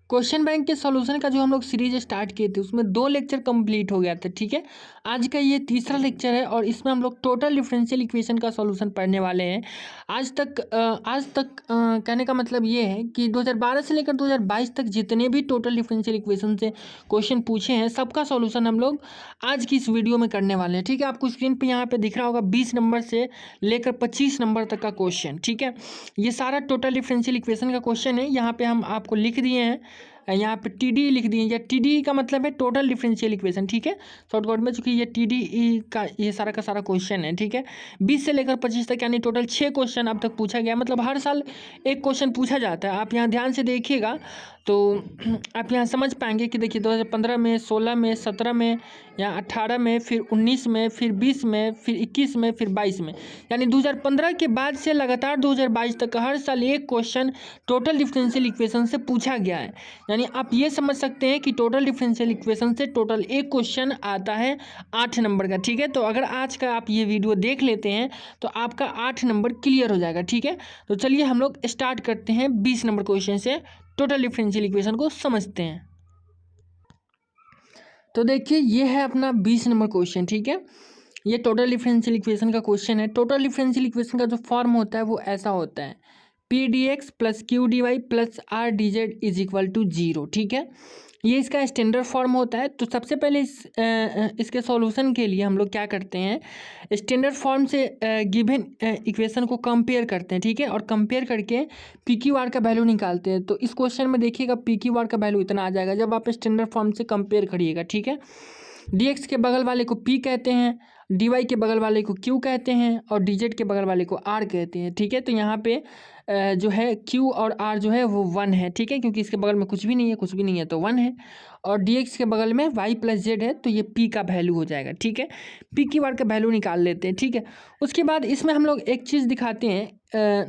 Question bank के solution का जो हम लोग सीरीज स्टार्ट किए थे उसमें 2 लेक्चर कंप्लीट हो गया था। ठीक है, आज का ये तीसरा लेक्चर है और इसमें हम लोग टोटल डिफरेंशियल इक्वेशन का सॉल्यूशन पढ़ने वाले हैं। आज तक कहने का मतलब ये है कि 2012 से लेकर 2022 तक जितने भी टोटल डिफरेंशियल इक्वेशन से क्वेश्चन पूछे हैं सबका सॉल्यूशन हम लोग आज की इस वीडियो में करने वाले हैं। ठीक है, आपको स्क्रीन पर यहाँ पे दिख रहा होगा 20 नंबर से लेकर 25 नंबर तक का क्वेश्चन। ठीक है, ये सारा टोटल डिफरेंशियल इक्वेशन का क्वेश्चन है। यहाँ पे हम आपको लिख दिए हैं, यहाँ पे टीडी लिख दिए, या टीडी का मतलब है टोटल डिफरेंशियल इक्वेशन। ठीक है, शॉर्टकट में, चूंकि ये टीडी का ये सारा का सारा क्वेश्चन है। ठीक है, 20 से लेकर 25 तक यानी टोटल 6 क्वेश्चन अब तक पूछा गया, मतलब हर साल एक क्वेश्चन पूछा जाता है। आप यहाँ ध्यान से देखिएगा तो आप यहाँ समझ पाएंगे कि देखिए 2015 में, 16 में, 17 में, या 18 में, फिर 19 में, फिर 20 में, फिर 21 में, फिर 22 में, यानी 2015 के बाद से लगातार 2022 तक हर साल एक क्वेश्चन टोटल डिफरेंशियल इक्वेशन से पूछा गया है। यानी आप ये समझ सकते हैं कि टोटल डिफरेंशियल इक्वेशन से टोटल एक क्वेश्चन आता है 8 नंबर का। ठीक है, तो अगर आज का आप ये वीडियो देख लेते हैं तो आपका 8 नंबर क्लियर हो जाएगा। ठीक है, तो चलिए हम लोग स्टार्ट करते हैं 20 नंबर क्वेश्चन से टोटल डिफरेंशियल इक्वेशन को समझते हैं। तो देखिए ये है अपना 20 नंबर क्वेश्चन। ठीक है, ये टोटल डिफरेंशियल इक्वेशन का क्वेश्चन है। टोटल डिफरेंशियल इक्वेशन का जो फॉर्म होता है वो ऐसा होता है, P D x plus Q D Y plus R D Z is equal to 0। ठीक है, ये इसका स्टैंडर्ड फॉर्म होता है। तो सबसे पहले इसके सॉल्यूशन के लिए हम लोग क्या करते हैं, स्टैंडर्ड फॉर्म से गिवन इक्वेशन को कंपेयर करते हैं। ठीक है, और कंपेयर करके पी क्यू आर का वैल्यू निकालते हैं। तो इस क्वेश्चन में देखिएगा पी क्यू आर का वैल्यू इतना आ जाएगा जब आप स्टैंडर्ड फॉर्म से कंपेयर करिएगा। ठीक है, डी एक्स के बगल वाले को पी कहते हैं, डी वाई के बगल वाले को क्यू कहते हैं, और डी जेड के बगल वाले को आर कहते हैं। ठीक है, तो यहाँ पे जो है क्यू और आर जो है वो 1 है। ठीक है, क्योंकि इसके बगल में कुछ भी नहीं है, कुछ भी नहीं है तो 1 है, और डी एक्स के बगल में वाई प्लस जेड है तो ये पी का वैल्यू हो जाएगा। ठीक है, पी क्यू आर का वैल्यू निकाल लेते हैं। ठीक है, उसके बाद इसमें हम लोग एक चीज़ दिखाते हैं,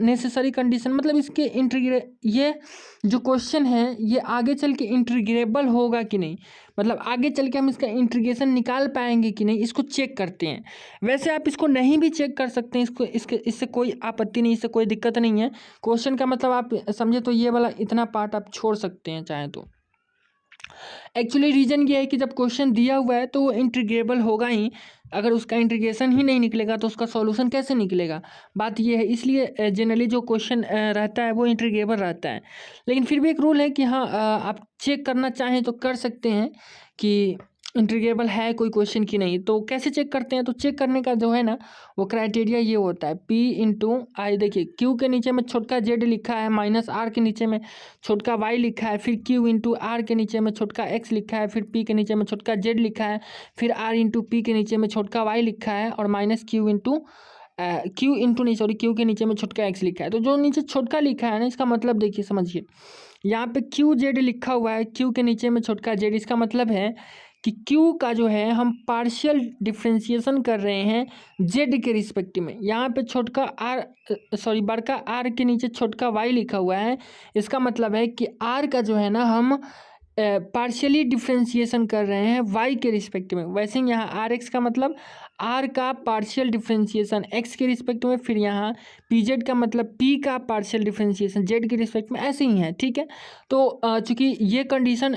नेसेसरी कंडीशन, मतलब इसके ये जो क्वेश्चन है ये आगे चल के इंटीग्रेबल होगा कि नहीं, मतलब आगे चल के हम इसका इंटीग्रेशन निकाल पाएंगे कि नहीं, इसको चेक करते हैं। वैसे आप इसको नहीं भी चेक कर सकते हैं, इससे कोई आपत्ति नहीं, इससे कोई दिक्कत नहीं है। क्वेश्चन का मतलब आप समझे तो ये वाला इतना पार्ट आप छोड़ सकते हैं चाहे तो। एक्चुअली रीज़न ये है कि जब क्वेश्चन दिया हुआ है तो वो इंटीग्रेबल होगा ही, अगर उसका इंटीग्रेशन ही नहीं निकलेगा तो उसका सॉल्यूशन कैसे निकलेगा, बात ये है। इसलिए जनरली जो क्वेश्चन रहता है वो इंटीग्रेबल रहता है। लेकिन फिर भी एक रूल है कि हाँ, आप चेक करना चाहें तो कर सकते हैं कि इंटीग्रेबल है कोई क्वेश्चन की नहीं। तो कैसे चेक करते हैं, तो चेक करने का जो है ना वो क्राइटेरिया ये होता है, पी इंटू आई। देखिए क्यू के नीचे में छोटका जेड लिखा है, माइनस आर के नीचे में छोटका वाई लिखा है, फिर क्यू इंटू आर के नीचे में छोटका एक्स लिखा है, फिर पी के नीचे में छोटका जेड लिखा है, फिर आर इंटू पी के नीचे में छोटका वाई लिखा है, और माइनस क्यू इंटू क्यू के नीचे में छोटका एक्स लिखा है। तो जो नीचे छोटका लिखा है ना, इसका मतलब देखिए समझिए, यहाँ पे क्यू जेड लिखा हुआ है, क्यू के नीचे में छोटका जेड, इसका मतलब है कि क्यू का जो है हम पार्शियल डिफ्रेंशिएशन कर रहे हैं जेड के रिस्पेक्ट में। यहाँ पे छोटका आर बड़का आर के नीचे छोटका वाई लिखा हुआ है, इसका मतलब है कि आर का जो है ना हम पार्शियली डिफ्रेंशिएशन कर रहे हैं वाई के रिस्पेक्ट में। वैसे ही यहाँ आर एक्स का मतलब आर का पार्शियल डिफ्रेंशिएशन एक्स के रिस्पेक्ट में, फिर यहाँ पी जेड का मतलब पी का पार्शियल डिफ्रेंशिएशन जेड के रिस्पेक्ट में, ऐसे ही है। ठीक है, तो चूँकि ये कंडीशन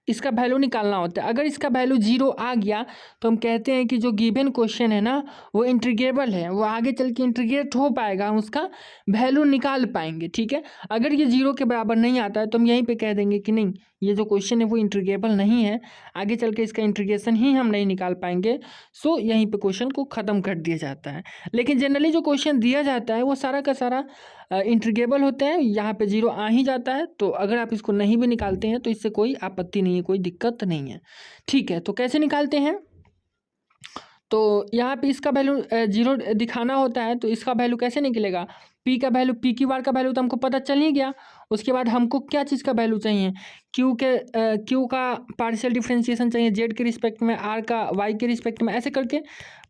इसका वैल्यू निकालना होता है। अगर इसका वैल्यू 0 आ गया तो हम कहते हैं कि जो गिवन क्वेश्चन है ना वो इंटीग्रेबल है, वो आगे चल के इंटीग्रेट हो पाएगा, हम उसका वैल्यू निकाल पाएंगे। ठीक है, अगर ये 0 के बराबर नहीं आता है तो हम यहीं पे कह देंगे कि नहीं, ये जो क्वेश्चन है वो इंटीग्रेबल नहीं है, आगे चल के इसका इंटीग्रेशन ही हम नहीं निकाल पाएंगे। सो यहीं पे क्वेश्चन को ख़त्म कर दिया जाता है। लेकिन जनरली जो क्वेश्चन दिया जाता है वो सारा का सारा इंटीग्रेबल होता है, यहाँ पे 0 आ ही जाता है। तो अगर आप इसको नहीं भी निकालते हैं तो इससे कोई आपत्ति नहीं है, कोई दिक्कत नहीं है। ठीक है, तो कैसे निकालते हैं, तो यहाँ पे इसका वैल्यू 0 दिखाना होता है। तो इसका वैल्यू कैसे निकलेगा, पी का वैल्यू, पी क्यू आर का वैल्यू तो हमको पता चल ही गया। उसके बाद हमको क्या चीज़ का वैल्यू चाहिए, क्यू का पार्शियल डिफ्रेंशिएशन चाहिए जेड के रिस्पेक्ट में, आर का वाई के रिस्पेक्ट में, ऐसे करके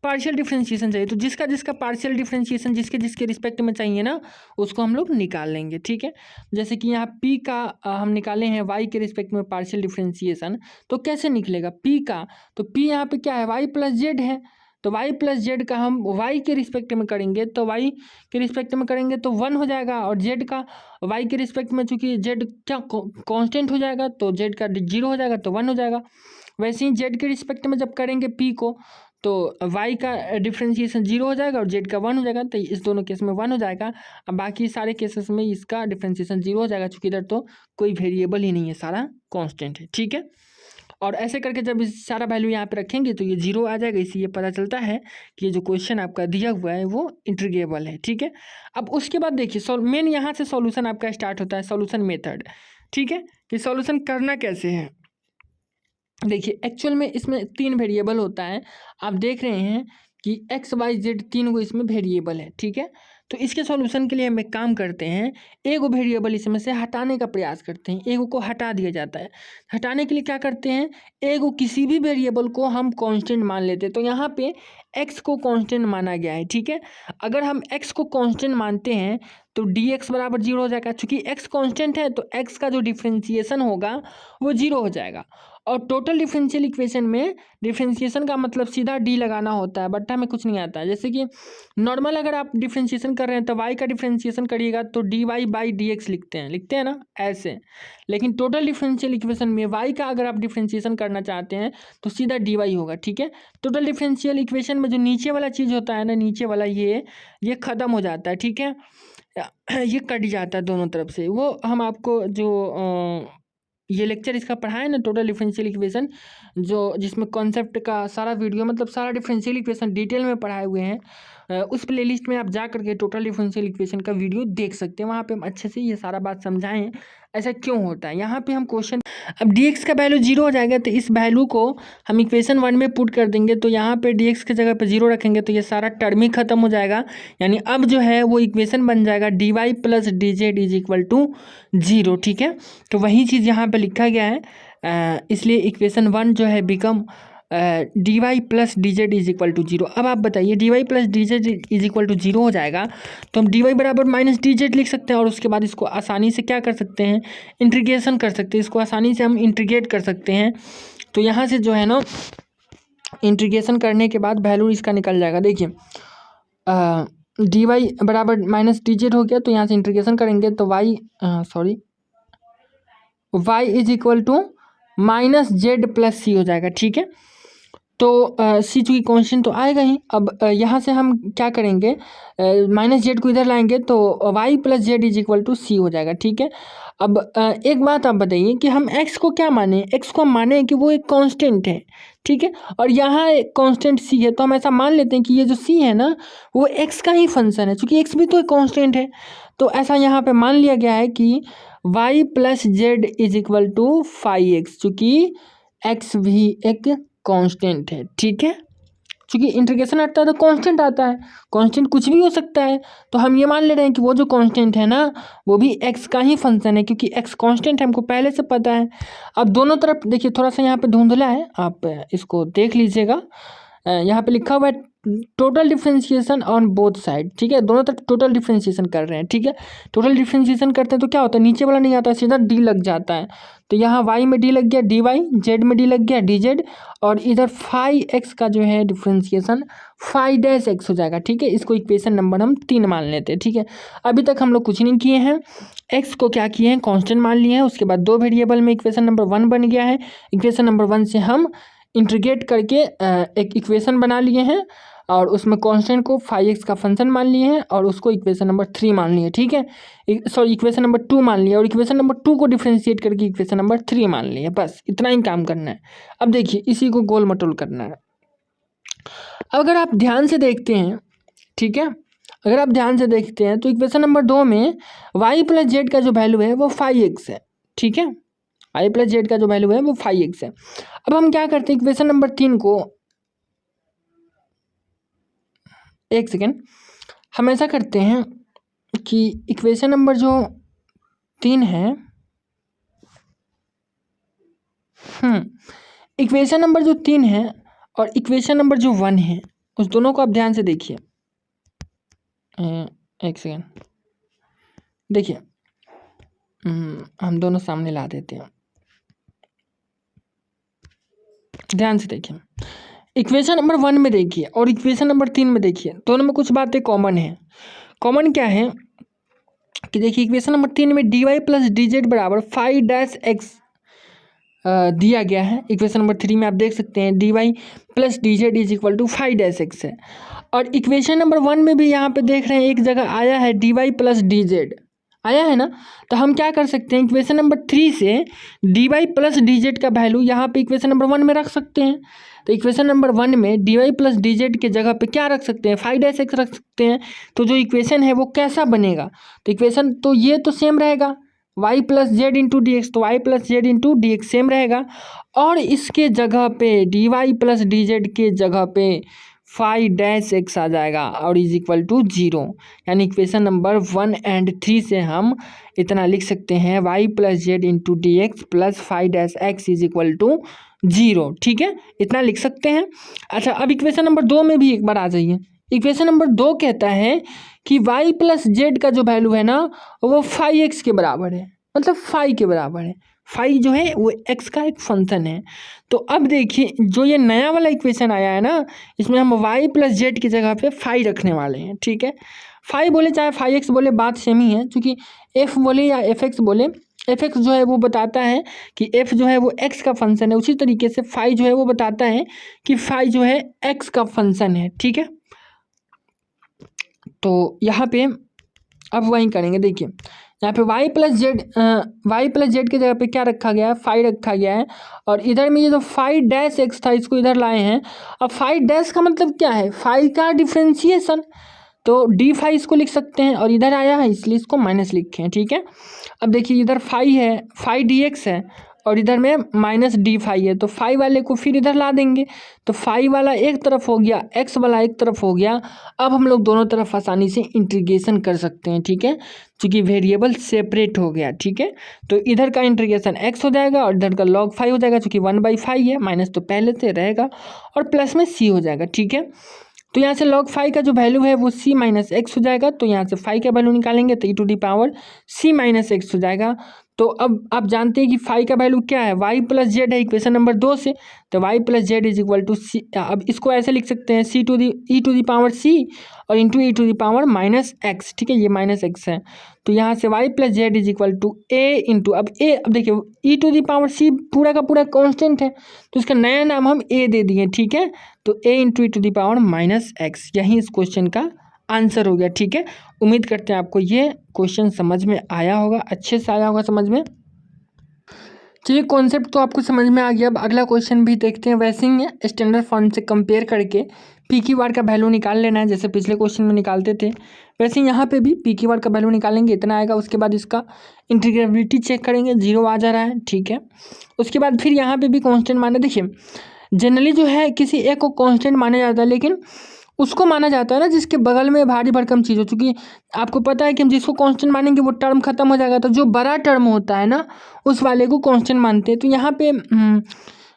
पार्शियल डिफ्रेंशिएशन चाहिए। तो जिसका जिसका पार्शियल डिफ्रेंशिएशन जिसके जिसके रिस्पेक्ट में चाहिए ना उसको हम लोग निकाल लेंगे। ठीक है, जैसे कि यहाँ पी का हम निकाले हैं वाई के रिस्पेक्ट में पार्शियल डिफ्रेंशिएशन, तो कैसे निकलेगा पी का, तो पी यहाँ पे क्या है, वाई प्लस जेड है। तो वाई प्लस जेड का हम वाई के रिस्पेक्ट में करेंगे तो वाई के रिस्पेक्ट में करेंगे तो 1 हो जाएगा, और जेड का वाई के रिस्पेक्ट में चूंकि जेड क्या कांस्टेंट हो जाएगा तो जेड का 0 हो जाएगा तो 1 हो जाएगा। वैसे ही जेड के रिस्पेक्ट में जब करेंगे पी को तो वाई का डिफ्रेंशिएशन 0 हो जाएगा और जेड का 1 हो जाएगा, तो इस दोनों केस में 1 हो जाएगा। अब बाकी सारे केसेस में इसका डिफ्रेंशिएशन 0 हो जाएगा, चूँकि इधर तो कोई वेरिएबल ही नहीं है, सारा कांस्टेंट है। ठीक है, और ऐसे करके जब इस सारा वैल्यू यहाँ पे रखेंगे तो ये 0 आ जाएगा। इसलिए पता चलता है कि ये जो क्वेश्चन आपका दिया हुआ है वो इंटीग्रेबल है। ठीक है, अब उसके बाद देखिए मेन यहाँ से सॉल्यूशन आपका स्टार्ट होता है, सॉल्यूशन मेथड। ठीक है, कि सॉल्यूशन करना कैसे है। देखिए एक्चुअल में इसमें 3 वेरिएबल होता है, आप देख रहे हैं कि एक्स वाई जेड 3 को इसमें वेरिएबल है। ठीक है, तो इसके सॉल्यूशन के लिए हम एक काम करते हैं, एक वेरिएबल इसमें से हटाने का प्रयास करते हैं, एक को हटा दिया जाता है। हटाने के लिए क्या करते हैं, एक किसी भी वेरिएबल को हम कांस्टेंट मान लेते हैं। तो यहाँ पे एक्स को कांस्टेंट माना गया है। ठीक है, अगर हम एक्स को कांस्टेंट मानते हैं तो डी एक्स बराबर 0 हो जाएगा। चूँकि एक्स कांस्टेंट है तो एक्स का जो डिफ्रेंशिएशन होगा वो 0 हो जाएगा। और टोटल डिफरेंशियल इक्वेशन में डिफरेंशिएशन का मतलब सीधा डी लगाना होता है, बट हमें कुछ नहीं आता है। जैसे कि नॉर्मल अगर आप डिफरेंशिएशन कर रहे हैं तो वाई का डिफरेंशिएशन करिएगा तो D Y by D X लिखते हैं ना ऐसे। लेकिन टोटल डिफरेंशियल इक्वेशन में वाई का अगर आप डिफरेंशिएशन करना चाहते हैं तो सीधा डी वाई होगा। ठीक है, टोटल डिफरेंशियल इक्वेशन में जो नीचे वाला चीज़ होता है ना, नीचे वाला ये ख़त्म हो जाता है। ठीक है, ये कट जाता है दोनों तरफ से। वो हम आपको जो ये लेक्चर इसका पढ़ाया ना, टोटल डिफरेंशियल इक्वेशन, जो जिसमें कॉन्सेप्ट का सारा वीडियो मतलब सारा डिफरेंशियल इक्वेशन डिटेल में पढ़ाए हुए हैं, उस प्लेलिस्ट में आप जा करके टोटल डिफरेंशियल इक्वेशन का वीडियो देख सकते हैं। वहाँ पे हम अच्छे से ये सारा बात समझाएं हैं ऐसा क्यों होता है। यहाँ पे हम क्वेश्चन, अब डी एक्स का वैल्यू 0 हो जाएगा तो इस वैल्यू को हम इक्वेशन 1 में पुट कर देंगे। तो यहाँ पे डी एक्स की जगह पे 0 रखेंगे तो ये सारा टर्म ही खत्म हो जाएगा। यानी अब जो है वो इक्वेशन बन जाएगा D Y plus D Z is equal to 0। ठीक है, तो वही चीज़ यहाँ पे लिखा गया है, इसलिए इक्वेशन 1 जो है become D Y plus D Z is equal to 0। अब आप बताइए D Y plus D Z is equal to 0 हो जाएगा तो हम डी वाई बराबर माइनस डी जेड लिख सकते हैं, और उसके बाद इसको आसानी से क्या कर सकते हैं, इंटीग्रेशन कर सकते हैं। इसको आसानी से हम इंटीग्रेट कर सकते हैं। तो यहाँ से जो है ना इंटीग्रेशन करने के बाद वैल्यू इसका निकल जाएगा। देखिए डी वाई बराबर माइनस डी जेड हो गया, तो यहाँ से इंटीग्रेशन करेंगे तो y is equal to minus z plus c हो जाएगा। ठीक है, तो सी चूँकि कॉन्स्टेंट तो आएगा ही। अब यहाँ से हम क्या करेंगे, माइनस जेड को इधर लाएंगे तो y plus Z is equal to c हो जाएगा। ठीक है, अब एक बात आप बताइए कि हम एक्स को क्या माने, एक्स को हम माने कि वो एक कांस्टेंट है। ठीक है, और यहाँ एक कांस्टेंट सी है, तो हम ऐसा मान लेते हैं कि ये जो सी है ना वो एक्स का ही फंक्शन है, क्योंकि एक्स भी तो एक कांस्टेंट है। तो ऐसा यहाँ पे मान लिया गया है कि Y plus Z is equal to 5x, चूँकि एक्स भी एक कांस्टेंट है। ठीक है, क्योंकि इंटीग्रेशन हटता है तो कांस्टेंट आता है, कांस्टेंट कुछ भी हो सकता है। तो हम ये मान ले रहे हैं कि वो जो कांस्टेंट है ना वो भी एक्स का ही फंक्शन है, क्योंकि एक्स कांस्टेंट है, हमको पहले से पता है। अब दोनों तरफ देखिए, थोड़ा सा यहाँ पे धुंधला है, आप इसको देख लीजिएगा। यहाँ पे लिखा हुआ है total differentiation on both side. ठीक है, दोनों तरफ टोटल डिफरेंशिएशन कर रहे हैं। ठीक है, टोटल डिफरेंशिएशन करते हैं तो क्या होता है, नीचे वाला नहीं आता, सीधा डी लग जाता है। तो यहाँ वाई में डी लग गया डी वाई, जेड में डी लग गया डी जेड, और इधर 5x का जो है डिफरेंशिएशन 5-x हो जाएगा। ठीक है, इसको इक्वेशन नंबर हम 3 मान लेते हैं। ठीक है, अभी तक हम लोग कुछ नहीं किए हैं, एक्स को क्या किए हैं, कांस्टेंट मान लिए हैं। उसके बाद 2 वेरिएबल में इक्वेशन नंबर 1 बन गया है। इक्वेशन नंबर 1 से हम इंटीग्रेट करके एक इक्वेशन बना लिए हैं, और उसमें कांस्टेंट को 5x का फंक्शन मान लिए हैं, और उसको इक्वेशन नंबर 3 मान लिए। ठीक है, सॉरी इक्वेशन नंबर 2 मान लिया, और इक्वेशन नंबर 2 को डिफरेंशिएट करके इक्वेशन नंबर 3 मान लिए। बस इतना ही काम करना है। अब देखिए इसी को गोल मटोल करना है। अगर आप ध्यान से देखते हैं, ठीक है, अगर आप ध्यान से देखते हैं तो इक्वेशन नंबर 2 में y प्लस जेड का जो वैल्यू है वो 5x है। ठीक है, y प्लस जेड का जो वैल्यू है वो 5x है। अब हम क्या करते हैं, इक्वेशन नंबर 3 को, एक सेकेंड, हम ऐसा करते हैं कि इक्वेशन नंबर जो 3 है, इक्वेशन नंबर जो 3 है और इक्वेशन नंबर जो 1 है, उस दोनों को आप ध्यान से देखिए। एक सेकेंड, देखिए हम दोनों सामने ला देते हैं, ध्यान से देखिए। इक्वेशन नंबर 1 में देखिए और इक्वेशन नंबर 3 में देखिए, दोनों में कुछ बातें कॉमन है। कॉमन क्या है कि देखिए इक्वेशन नंबर 3 में dy प्लस डी जेड बराबर फाइव डैश एक्स दिया गया है। इक्वेशन नंबर 3 में आप देख सकते हैं dy plus D Z is equal to five dash x है। और इक्वेशन नंबर 1 में भी यहाँ पे देख रहे हैं एक जगह आया है dy प्लस डी जेड आया है ना। तो हम क्या कर सकते हैं, इक्वेशन नंबर 3 से dy प्लस डी जेड का वैल्यू यहाँ पे इक्वेशन नंबर 1 में रख सकते हैं। तो इक्वेशन नंबर 1 में dy प्लस डी जेड के जगह पे क्या रख सकते हैं, फाइव डैश एक्स रख सकते हैं। तो जो इक्वेशन है वो कैसा बनेगा, तो इक्वेशन तो ये तो सेम रहेगा y plus z into d x, तो y plus z into d x same रहेगा। और इसके जगह पे dy प्लस डी जेड के जगह पे फाइव डैश एक्स आ जाएगा और इज इक्वल टू 0। यानी इक्वेशन नंबर 1 एंड 3 से हम इतना लिख सकते हैं y plus z into d x plus five dash x is equal to 0। ठीक है, इतना लिख सकते हैं। अच्छा, अब इक्वेशन नंबर 2 में भी एक बार आ जाइए। इक्वेशन नंबर 2 कहता है कि y प्लस जेड का जो वैल्यू है ना वो फाइव एक्स के बराबर है, मतलब फाइव के बराबर है। फाइव जो है वो एक्स का एक फंक्शन है। तो अब देखिए जो ये नया वाला इक्वेशन आया है ना, इसमें हम y प्लस जेड की जगह पे फाइव रखने वाले हैं। ठीक है, फाइव बोले चाहे फाइव एक्स बोले बात सेम ही है, क्योंकि f बोले या एफ एक्स बोले, एफ एक्स जो है वो बताता है कि f जो है वो x का फंक्शन है, उसी तरीके से फाइव जो है वो बताता है कि फाइव जो है x का फंक्शन है। ठीक है, तो यहाँ पे अब वही करेंगे। देखिए यहाँ पे y प्लस जेड के जगह पे क्या रखा गया है, फाइव रखा गया है। और इधर में ये जो फाइव डैश एक्स था इसको इधर लाए हैं। अब फाइव डैश का मतलब क्या है, फाइव का डिफ्रेंशिएशन, तो डी फाइव इसको लिख सकते हैं और इधर आया है इसलिए इसको माइनस लिखे हैं। ठीक है, अब देखिए इधर फाइव है, फाइव डी एक्स है और इधर में माइनस डी फाइव है, तो फाइव वाले को फिर इधर ला देंगे, तो फाइव वाला एक तरफ हो गया, एक्स वाला एक तरफ हो गया। अब हम लोग दोनों तरफ आसानी से इंटीग्रेशन कर सकते हैं। ठीक है, क्योंकि वेरिएबल सेपरेट हो गया। ठीक है, तो इधर का इंटीग्रेशन एक्स हो जाएगा और इधर का लॉग फाइव हो जाएगा, क्योंकि 1/5 है, माइनस तो पहले से रहेगा और प्लस में सी हो जाएगा। ठीक है, तो यहाँ से log 5 का जो वैल्यू है वो c माइनस एक्स हो जाएगा। तो यहाँ से 5 का वैल्यू निकालेंगे तो e⁻ c माइनस एक्स हो जाएगा। तो अब आप जानते हैं कि 5 का वैल्यू क्या है, y प्लस जेड है इक्वेशन नंबर 2 से, तो y plus Z is equal to c. अब इसको ऐसे लिख सकते हैं e⁻ c और इंटू e⁻ माइनस एक्स। ठीक है, ये माइनस एक्स है, तो यहाँ से y plus Z is equal to a into, अब देखिए e⁻c पूरा का पूरा कांस्टेंट है तो इसका नया नाम हम a दे दिए। ठीक है, तो a into e⁻ minus x, यही इस क्वेश्चन का आंसर हो गया। ठीक है, उम्मीद करते हैं आपको ये क्वेश्चन समझ में आया होगा, अच्छे से आया होगा समझ में। चलिए, कॉन्सेप्ट तो आपको समझ में आ गया। अब अगला क्वेश्चन भी देखते हैं, वैसे ही है, स्टैंडर्ड फॉर्म से कंपेयर करके पी क्यू आर का वैल्यू निकाल लेना है, जैसे पिछले क्वेश्चन में निकालते थे वैसे ही यहाँ पे भी पी क्यू आर का वैल्यू निकालेंगे, इतना आएगा। उसके बाद इसका इंटीग्रेबिलिटी चेक करेंगे, 0 आ जा रहा है। ठीक है, उसके बाद फिर यहाँ पे भी कांस्टेंट माने। देखिए जनरली जो है किसी एक को कांस्टेंट माना जाता है, लेकिन उसको माना जाता है ना जिसके बगल में भारी भरकम चीज़ हो, चूँकि आपको पता है कि हम जिसको कांस्टेंट मानेंगे वो टर्म खत्म हो जाएगा, तो जो बड़ा टर्म होता है ना उस वाले को कांस्टेंट मानते हैं। तो यहाँ पे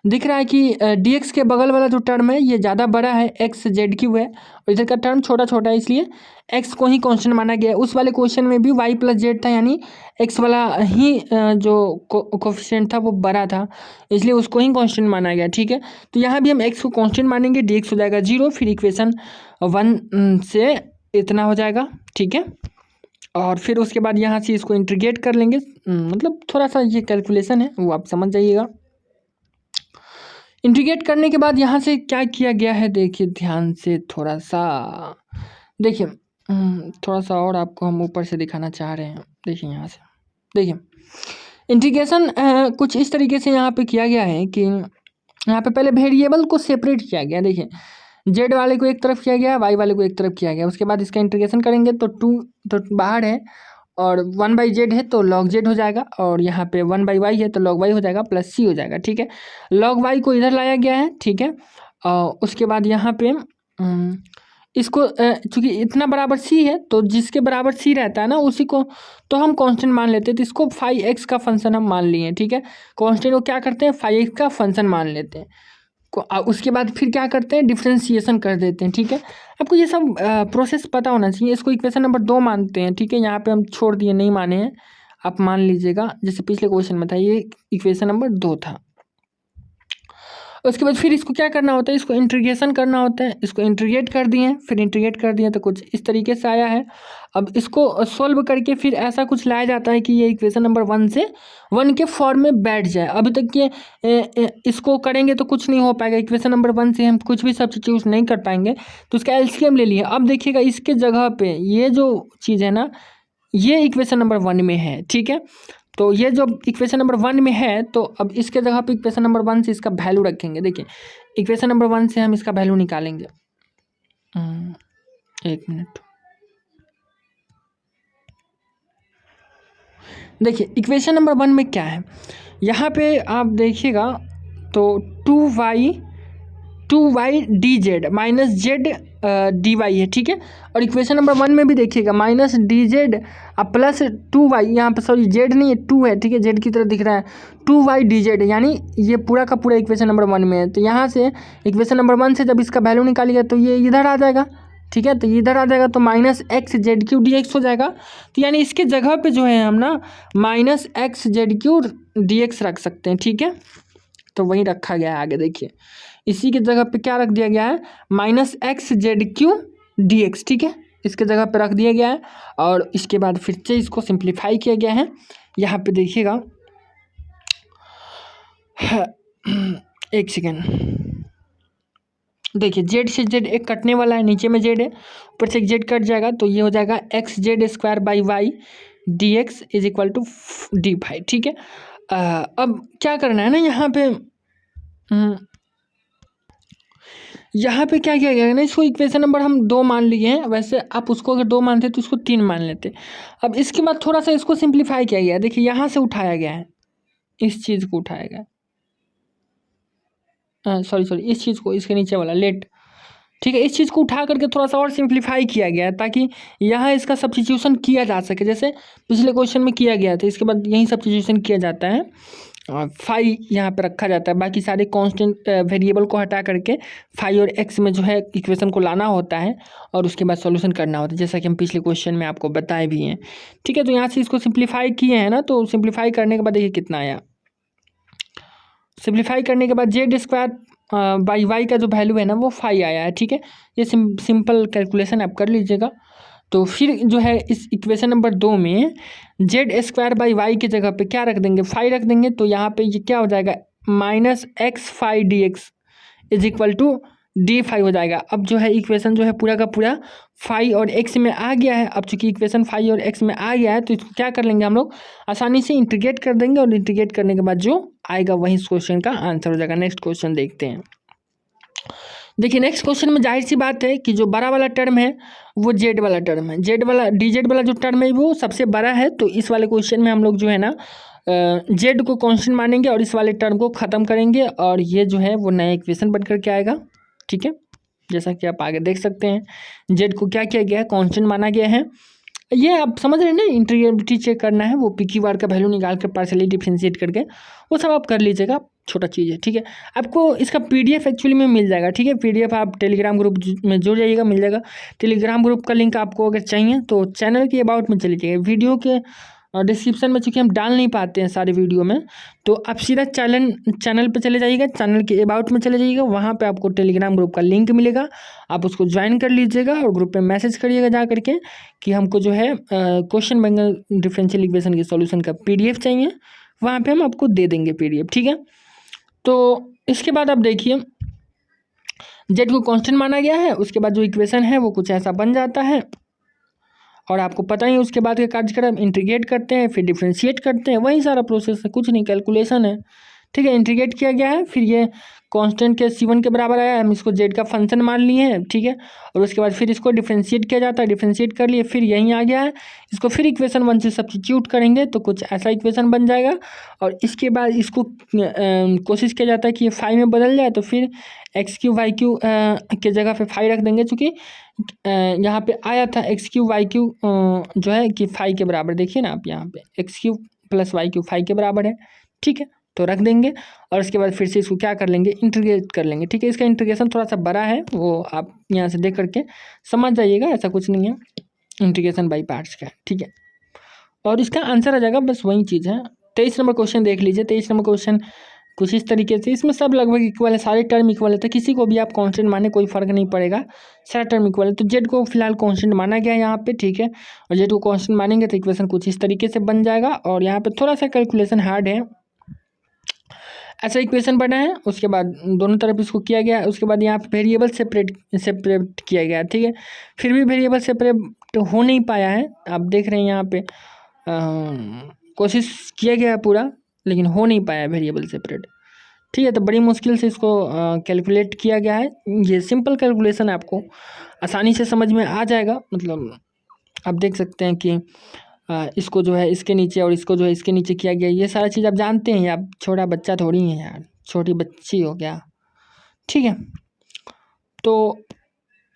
दिख रहा है कि डी एक्स के बगल वाला जो टर्म है ये ज़्यादा बड़ा है, एक्स जेड क्यू है, और इधर का टर्म छोटा छोटा है, इसलिए एक्स को ही कांस्टेंट माना गया है। उस वाले क्वेश्चन में भी वाई प्लस जेड था, यानी एक्स वाला ही जो कोफिशिएंट था वो बड़ा था, इसलिए उसको ही कांस्टेंट माना गया। ठीक है, तो यहाँ भी हम एक्स को कांस्टेंट मानेंगे, डी एक्स हो जाएगा 0, फिर इक्वेशन 1 से इतना हो जाएगा। ठीक है, और फिर उसके बाद यहाँ से इसको इंटीग्रेट कर लेंगे, मतलब थोड़ा सा ये कैलकुलेशन है वो आप समझ जाइएगा। इंटीग्रेट करने के बाद यहाँ से क्या किया गया है, देखिए ध्यान से थोड़ा सा देखिए, थोड़ा सा और आपको हम ऊपर से दिखाना चाह रहे हैं। देखिए यहाँ से देखिए इंटीग्रेशन कुछ इस तरीके से यहाँ पे किया गया है कि यहाँ पे पहले वेरिएबल को सेपरेट किया गया। देखिए जेड वाले को एक तरफ किया गया, वाई वाले को एक तरफ किया गया। उसके बाद इसका इंटीग्रेशन करेंगे तो 2 तो बाहर है और 1/z है तो log z हो जाएगा, और यहाँ पे 1/y है तो log y हो जाएगा प्लस c हो जाएगा। ठीक है, log y को इधर लाया गया है। ठीक है, उसके बाद यहाँ पे इसको चूँकि इतना बराबर c है तो जिसके बराबर c रहता है ना उसी को तो हम कांस्टेंट मान लेते हैं, तो इसको 5x का फंक्शन हम मान लिए। ठीक है, कांस्टेंट को क्या करते हैं, 5x का फंक्शन मान लेते हैं, उसके बाद फिर क्या करते हैं, डिफ्रेंशिएशन कर देते हैं। ठीक है, आपको ये सब प्रोसेस पता होना चाहिए। इसको इक्वेशन नंबर 2 मानते हैं। ठीक है, यहाँ पे हम छोड़ दिए, नहीं माने हैं, आप मान लीजिएगा, जैसे पिछले क्वेश्चन में था ये इक्वेशन नंबर 2 था। उसके बाद फिर इसको क्या करना होता है, इसको इंटीग्रेशन करना होता है। इसको इंटीग्रेट कर दिए, फिर इंटीग्रेट कर दिए तो कुछ इस तरीके से आया है। अब इसको सोल्व करके फिर ऐसा कुछ लाया जाता है कि ये इक्वेशन नंबर 1 से 1 के फॉर्म में बैठ जाए। अभी तक ये इसको करेंगे तो कुछ नहीं हो पाएगा, इक्वेशन नंबर 1 से हम कुछ भी सब्स्टिट्यूट नहीं कर पाएंगे। तो इसका एलसीएम ले लिए। अब देखिएगा इसके जगह पे ये जो चीज़ है ना, ये इक्वेशन नंबर 1 में है, ठीक है। तो ये जो इक्वेशन नंबर 1 में है, तो अब इसके जगह पे इक्वेशन नंबर 1 से इसका वैल्यू रखेंगे। देखिए इक्वेशन नंबर 1 से हम इसका वैल्यू निकालेंगे। 1 मिनट, देखिए इक्वेशन नंबर 1 में क्या है, यहाँ पे आप देखिएगा तो 2y d z minus z d y है, ठीक है। और इक्वेशन नंबर 1 में भी देखिएगा minus D Z plus 2y, यहाँ पे सॉरी जेड नहीं है 2 है, ठीक है, जेड की तरह दिख रहा है 2y डी जेड, यानी ये पूरा का पूरा इक्वेशन नंबर 1 में है। तो यहाँ से इक्वेशन नंबर 1 से जब इसका वैल्यू निकालिएगा तो ये इधर आ जाएगा, ठीक है। तो इधर आ जाएगा तो minus x Z Q D x हो जाएगा। तो यानी इसके जगह पे जो है हम ना minus x Z Q D x रख सकते हैं, ठीक है। तो वही रखा गया है। आगे देखिए इसी की जगह पे क्या रख दिया गया है, minus x Z Q D x, ठीक है, इसके जगह पे रख दिया गया है। और इसके बाद फिर से इसको सिंप्लीफाई किया गया है। यहाँ पे देखिएगा एक सेकेंड, देखिए जेड से जेड एक कटने वाला है, नीचे में जेड है, ऊपर से एक जेड कट जाएगा तो ये हो जाएगा x z square by y d x is equal to d phi, ठीक है। अब क्या करना है ना, यहाँ पे क्या किया गया है ना, इसको इक्वेशन नंबर हम 2 मान लिए हैं। वैसे आप उसको अगर 2 मानते तो उसको 3 मान लेते। अब इसके बाद थोड़ा सा इसको सिंप्लीफाई किया गया है। देखिए यहाँ से उठाया गया है, इस चीज़ को उठाया गया है, सॉरी इस चीज़ को, इसके नीचे वाला लेट, ठीक है, इस चीज़ को उठा करके थोड़ा सा और सिंप्लीफाई किया गया है ताकि यहाँ इसका सब्स्टिट्यूशन किया जा सके, जैसे पिछले क्वेश्चन में किया गया था। इसके बाद यही सब्स्टिट्यूशन किया जाता है, फाई यहाँ पे रखा जाता है, बाकी सारे कांस्टेंट वेरिएबल को हटा करके फाई और एक्स में जो है इक्वेशन को लाना होता है और उसके बाद सॉल्यूशन करना होता है, जैसा कि हम पिछले क्वेश्चन में आपको बताए भी हैं, ठीक है। तो यहाँ से इसको सिंप्लीफाई किए हैं ना, तो सिंप्लीफाई करने के बाद देखिए कितना आया। सिंप्लीफाई करने के बाद जेड स्क्वायर बाई वाई का जो वैल्यू है ना वो 5 आया है, ठीक है। ये सिंपल कैलकुलेशन आप कर लीजिएगा। तो फिर जो है इस इक्वेशन नंबर 2 में जेड स्क्वायर बाई वाई की जगह पे क्या रख देंगे, 5 रख देंगे। तो यहाँ पे ये क्या हो जाएगा, minus x phi d x is equal to d five हो जाएगा। अब जो है इक्वेशन जो है पूरा का पूरा फाइव और एक्स में आ गया है। अब चूंकि इक्वेशन फाइव और एक्स में आ गया है तो इसको क्या कर लेंगे हम लोग, आसानी से इंटीग्रेट कर देंगे और इंटीग्रेट करने के बाद जो आएगा वही इस क्वेश्चन का आंसर हो जाएगा। नेक्स्ट क्वेश्चन देखते हैं। देखिए नेक्स्ट क्वेश्चन में जाहिर सी बात है कि जो बड़ा वाला टर्म है वो जेड वाला टर्म है, जेड वाला डी जेड वाला जो टर्म है वो सबसे बड़ा है। तो इस वाले क्वेश्चन में हम लोग जो है ना जेड को कांस्टेंट मानेंगे और इस वाले टर्म को ख़त्म करेंगे और ये जो है वो नया इक्वेशन बन करके आएगा, ठीक है। जैसा कि आप आगे देख सकते हैं जेड को क्या किया गया है, कांस्टेंट माना गया है। ये आप समझ रहे हैं ना, इंटीग्रेबिलिटी चेक करना है, वो पी क्यू आर का वैल्यू निकाल कर पार्शियली डिफरेंशिएट करके वो सब आप कर लीजिएगा, छोटा चीज़ है, ठीक है। आपको इसका पीडीएफ एक्चुअली में मिल जाएगा, ठीक है। पीडीएफ आप टेलीग्राम ग्रुप में जुड़ जाइएगा, मिल जाएगा। टेलीग्राम ग्रुप का लिंक आपको अगर चाहिए तो चैनल के अबाउट में चले जाइए, वीडियो के डिस्क्रिप्शन में चूँकि हम डाल नहीं पाते हैं सारे वीडियो में, तो आप सीधा चैनल पे चले जाइएगा, चैनल के अबाउट में चले जाइएगा, वहाँ पे आपको टेलीग्राम ग्रुप का लिंक मिलेगा, आप उसको ज्वाइन कर लीजिएगा और ग्रुप पे मैसेज करिएगा जा करके कि हमको जो है क्वेश्चन बैंक डिफरेंशियल इक्वेशन के सॉल्यूशन का पीडीएफ चाहिए, वहाँ पे हम आपको दे देंगे पीडीएफ, ठीक है। तो इसके बाद आप देखिए जेड को कांस्टेंट माना गया है, उसके बाद जो इक्वेशन है वो कुछ ऐसा बन जाता है और आपको पता ही उसके बाद के कार्यक्रम इंटीग्रेट करते हैं फिर डिफरेंशिएट करते हैं, वही सारा प्रोसेस है, कुछ नहीं, कैलकुलेशन है, ठीक है। इंटीग्रेट किया गया है, फिर ये कांस्टेंट के C1 के बराबर आया, हम इसको जेड का फंक्शन मान लिए हैं, ठीक है। और उसके बाद फिर इसको डिफरेंशिएट किया जाता है, डिफरेंशिएट कर लिए, फिर यहीं आ गया है, इसको फिर इक्वेशन 1 से सब्स्टिट्यूट करेंगे तो कुछ ऐसा इक्वेशन बन जाएगा। और इसके बाद इसको कोशिश किया जाता है कि ये 5 में बदल जाए, तो फिर एक्स क्यू वाई क्यू के जगह पे 5 रख देंगे, चूँकि यहाँ पे आया था एक्स क्यू वाई क्यू जो है कि 5 के बराबर, देखिए ना आप यहाँ पे x q plus y q 5 के बराबर है, ठीक है, तो रख देंगे। और उसके बाद फिर से इसको क्या कर लेंगे, इंटीग्रेट कर लेंगे, ठीक है। इसका इंटीग्रेशन थोड़ा सा बड़ा है, वो आप यहाँ से देख करके समझ जाइएगा, ऐसा कुछ नहीं है, इंटीग्रेशन बाई पार्ट्स का है, ठीक है। और इसका आंसर आ जाएगा, बस वही चीज़ है। 23 नंबर क्वेश्चन देख लीजिए। 23 नंबर क्वेश्चन कुछ इस तरीके से। इसमें सब लगभग इक्वल है, सारे टर्म इक्वल है, तो किसी को भी आप कांस्टेंट माने कोई फर्क नहीं पड़ेगा, सारे टर्म इक्वल है। तो जेड को फिलहाल कांस्टेंट माना गया है यहाँ पे, ठीक है। और जेड को कांस्टेंट मानेंगे तो इक्वेशन कुछ इस तरीके से बन जाएगा। और यहाँ पे थोड़ा सा कैलकुलेशन हार्ड है, ऐसा इक्वेशन बना है। उसके बाद दोनों तरफ इसको किया गया है। उसके बाद यहाँ पे वेरिएबल सेपरेट किया गया है, ठीक है। फिर भी वेरिएबल सेपरेट हो नहीं पाया है, आप देख रहे हैं यहाँ पे कोशिश किया गया है पूरा, लेकिन हो नहीं पाया वेरिएबल सेपरेट, ठीक है। तो बड़ी मुश्किल से इसको कैलकुलेट किया गया है। ये सिंपल कैलकुलेशन है, आपको आसानी से समझ में आ जाएगा। मतलब आप देख सकते हैं कि इसको जो है इसके नीचे और इसको जो है इसके नीचे किया गया, ये सारा चीज़ आप जानते हैं। आप छोटा बच्चा थोड़ी हैं यार, छोटी बच्ची हो क्या, ठीक है। तो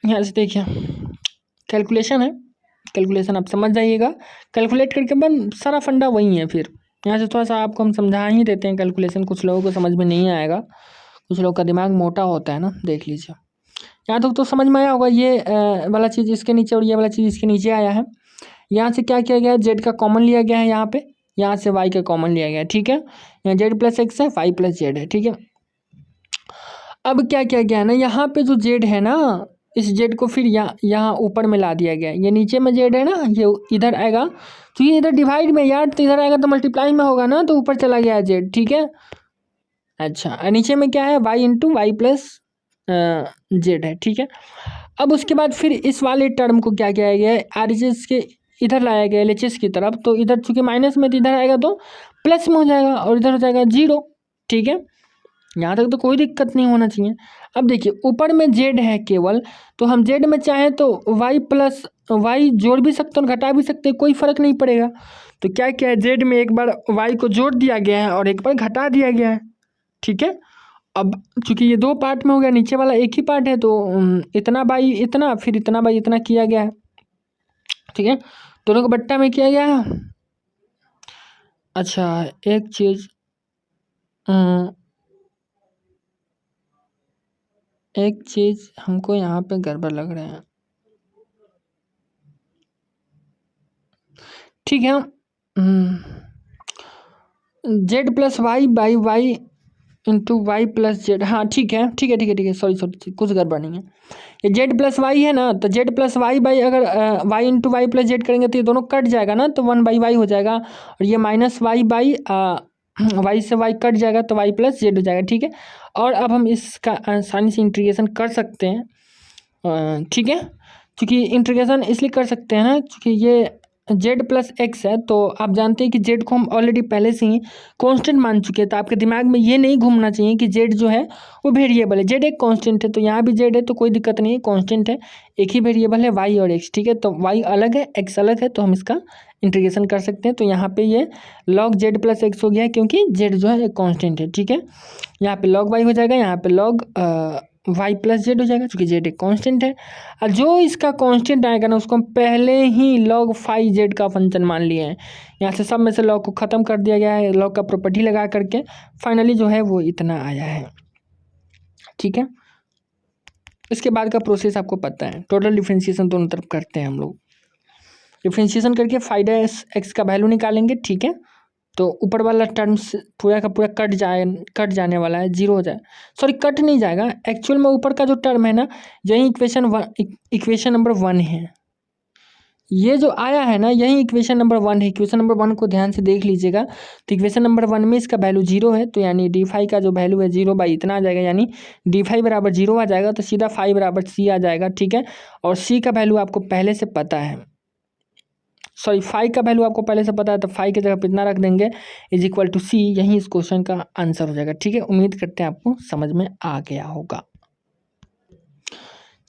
यहाँ से देखिए कैलकुलेशन है, कैलकुलेशन आप समझ जाइएगा, कैलकुलेट करके बन सारा फंडा वही है। फिर यहाँ से थोड़ा सा आपको हम समझा ही देते हैं कैलकुलेशन, कुछ लोगों को समझ में नहीं आएगा, कुछ लोगों का दिमाग मोटा होता है ना, देख लीजिए। यहाँ तक तो समझ में आया होगा, ये वाला चीज़ इसके नीचे और ये वाला चीज़ इसके नीचे आया है। यहाँ से क्या किया गया है, जेड का कॉमन लिया गया है यहाँ पे, यहाँ से वाई का कॉमन लिया गया है, ठीक है। यहाँ जेड प्लस एक्स है, वाई प्लस जेड है, ठीक है। अब क्या किया गया है ना, यहाँ पे जो जेड है ना, इस जेड को फिर यहाँ ऊपर में ला दिया गया है। ये नीचे में जेड है ना, ये इधर आएगा, तो ये इधर डिवाइड में यार, तो इधर आएगा तो मल्टीप्लाई में होगा ना, तो ऊपर चला गया है जेड, ठीक है। अच्छा, और नीचे में क्या है, y into y plus z है, ठीक है। अब उसके बाद फिर इस वाले टर्म को क्या किया गया है, आर एच एस के इधर लाया गया एल एच एस की तरफ, तो इधर चूंकि माइनस में, तो इधर आएगा तो प्लस में हो जाएगा और इधर हो जाएगा जीरो, ठीक है। यहाँ तक तो कोई दिक्कत नहीं होना चाहिए। अब देखिए ऊपर में जेड है केवल, तो हम जेड में चाहें तो वाई प्लस वाई जोड़ भी सकते हैं और घटा भी सकते हैं, कोई फर्क नहीं पड़ेगा। तो क्या क्या है, जेड में एक बार वाई को जोड़ दिया गया है और एक बार घटा दिया गया है, ठीक है। अब चूंकि ये दो पार्ट में हो गया, नीचे वाला एक ही पार्ट है, तो इतना बाई इतना, फिर इतना बाई इतना किया गया है, ठीक है। दोनों को बट्टा में किया गया है। अच्छा एक चीज़, एक चीज़ हमको यहाँ पे गड़बड़ लग रहा है, ठीक है। Z plus y by y into y plus z, हाँ ठीक है ठीक है ठीक है ठीक है, सॉरी कुछ गड़बड़ नहीं है। ये जेड प्लस वाई है ना, तो जेड प्लस वाई बाई अगर y into y plus z करेंगे तो ये दोनों कट जाएगा ना, तो वन बाई वाई हो जाएगा, और ये माइनस वाई बाई वाई से वाई कट जाएगा, तो वाई प्लस जेड हो जाएगा, ठीक है। और अब हम इसका आसानी से इंटीग्रेशन कर सकते हैं, ठीक है। क्योंकि इंटीग्रेशन इसलिए कर सकते हैं ना, क्योंकि ये जेड प्लस एक्स है, तो आप जानते हैं कि जेड को हम ऑलरेडी पहले से ही कांस्टेंट मान चुके हैं, तो आपके दिमाग में ये नहीं घूमना चाहिए कि जेड जो है वो वेरिएबल है। जेड एक कांस्टेंट है, तो यहाँ भी जेड है तो कोई दिक्कत नहीं है, कांस्टेंट है, एक ही वेरिएबल है वाई और एक्स, ठीक है। तो वाई अलग है एक्स अलग है, तो हम इसका इंटीग्रेशन कर सकते हैं। तो यहाँ पे ये लॉग जेड प्लस एक्स हो गया है, क्योंकि जेड जो है एक कॉन्स्टेंट है, ठीक है। यहाँ पे लॉग वाई हो जाएगा, यहाँ पे लॉग वाई प्लस जेड हो जाएगा, क्योंकि जेड एक कांस्टेंट है। और जो इसका कांस्टेंट आएगा ना, उसको हम पहले ही लॉग फाई जेड का फंक्शन मान लिए हैं। यहाँ से सब में से लॉग को ख़त्म कर दिया गया है, लॉग का प्रॉपर्टी लगा करके फाइनली जो है वो इतना आया है, ठीक है। इसके बाद का प्रोसेस आपको पता है, टोटल डिफरेंशिएशन दोनों तरफ करते हैं हम लोग। डिफरेंशिएशन करके फाइडा एक्स का वैल्यू निकालेंगे, ठीक है। तो ऊपर वाला टर्म्स पूरा का पूरा कट जाने वाला है, जीरो हो जाए, सॉरी कट नहीं जाएगा, एक्चुअल में ऊपर का जो टर्म है ना, यही इक्वेशन नंबर 1 है। ये जो आया है ना, यही इक्वेशन नंबर 1 है। इक्वेशन नंबर 1 को ध्यान से देख लीजिएगा, तो इक्वेशन नंबर 1 में इसका वैल्यू जीरो है, तो यानी डी फाई का जो वैल्यू है जीरो बाई इतना आ जाएगा, यानी डी फाई बराबर जीरो आ जाएगा, तो सीधा फाई बराबर सी आ जाएगा, ठीक है। और सी का वैल्यू आपको पहले से पता है, सॉरी फाई का वैल्यू आपको पहले से पता है, तो फाई की जगह पे इतना रख देंगे इज इक्वल टू सी, यही इस क्वेश्चन का आंसर हो जाएगा, ठीक है। उम्मीद करते हैं आपको समझ में आ गया होगा।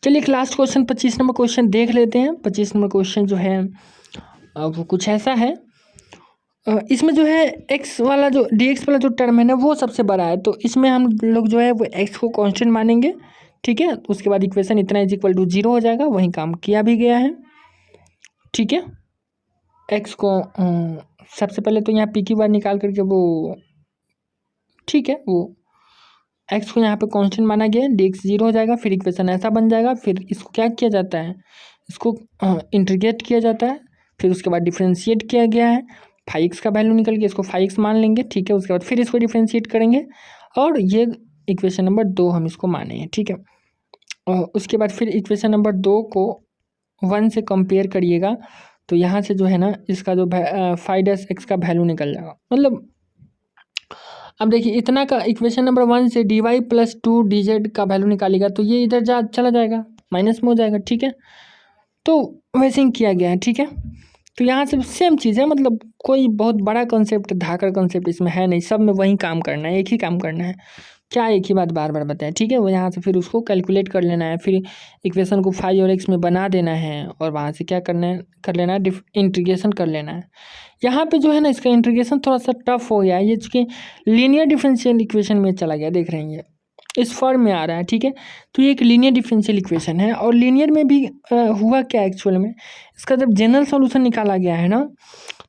चलिए एक लास्ट क्वेश्चन 25 नंबर क्वेश्चन देख लेते हैं। 25 नंबर क्वेश्चन जो है वो कुछ ऐसा है, इसमें जो है एक्स वाला जो डी एक्स वाला जो टर्म है ना, वो सबसे बड़ा है, तो इसमें हम लोग जो है वो एक्स को कांस्टेंट मानेंगे, ठीक है। उसके बाद इक्वेशन इतना इज इक्वल टू जीरो हो जाएगा, वही काम किया भी गया है, ठीक है। एक्स को सबसे पहले तो यहाँ पी की बार निकाल करके वो, ठीक है, वो एक्स को यहाँ पे कांस्टेंट माना गया है, डी एक्स जीरो हो जाएगा, फिर इक्वेशन ऐसा बन जाएगा। फिर इसको क्या किया जाता है, इसको इंटीग्रेट किया जाता है, फिर उसके बाद डिफ्रेंशिएट किया गया है, फाइव एक्स का वैल्यू निकल के इसको फाइव एक्स मान लेंगे, ठीक है। उसके बाद फिर इसको डिफ्रेंशिएट करेंगे और ये इक्वेशन नंबर 2 हम इसको मानेंगे, ठीक है। और उसके बाद फिर इक्वेशन नंबर 2 को 1 से कंपेयर करिएगा तो यहाँ से जो है ना इसका जो 5 का वैल्यू निकल जाएगा। मतलब अब देखिए इतना का इक्वेशन नंबर 1 से dy प्लस 2dz का वैल्यू निकालेगा तो ये इधर चला जाएगा, माइनस में हो जाएगा, ठीक है। तो वैसे ही किया गया है, ठीक है। तो यहाँ से सेम चीज़ है, मतलब कोई बहुत बड़ा कॉन्सेप्ट धाकड़ कॉन्सेप्ट इसमें है नहीं, सब में वही काम करना है, एक ही काम करना है, क्या एक ही बात बार बार बताएं, ठीक है। वो यहाँ से फिर उसको कैलकुलेट कर लेना है, फिर इक्वेशन को 5 और x में बना देना है और वहाँ से क्या कर लेना है, इंटीग्रेशन कर लेना है। यहाँ पे जो है ना इसका इंटीग्रेशन थोड़ा सा टफ हो गया है, ये चूँकि लीनियर डिफरेंशियल इक्वेशन में चला गया, देख रहे हैं ये इस फॉर्म में आ रहा है, ठीक है। तो ये एक लीनियर डिफरेंशियल इक्वेशन है और लीनियर में भी हुआ क्या एक्चुअल में, इसका जब जनरल सॉल्यूशन निकाला गया है ना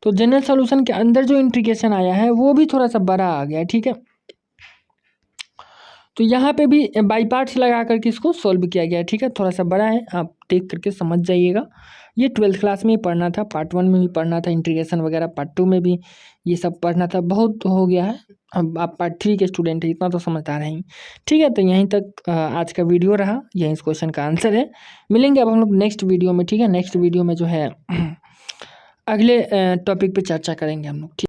तो जनरल सॉल्यूशन के अंदर जो इंटीग्रेशन आया है वो भी थोड़ा सा बड़ा आ गया, ठीक है। तो यहाँ पे भी बाई पार्ट्स लगा करके इसको सॉल्व किया गया है, ठीक है। थोड़ा सा बड़ा है, आप देख करके समझ जाइएगा। ये 12th क्लास में ही पढ़ना था, पार्ट 1 में भी पढ़ना था इंटीग्रेशन वगैरह, पार्ट 2 में भी ये सब पढ़ना था, बहुत हो गया है। अब आप पार्ट 3 के स्टूडेंट हैं, इतना तो समझदार हैं, ठीक है। तो यहीं तक आज का वीडियो रहा, यही इस क्वेश्चन का आंसर है। मिलेंगे अब हम लोग नेक्स्ट वीडियो में, ठीक है। नेक्स्ट वीडियो में जो है अगले टॉपिक पर चर्चा करेंगे हम लोग, ठीक।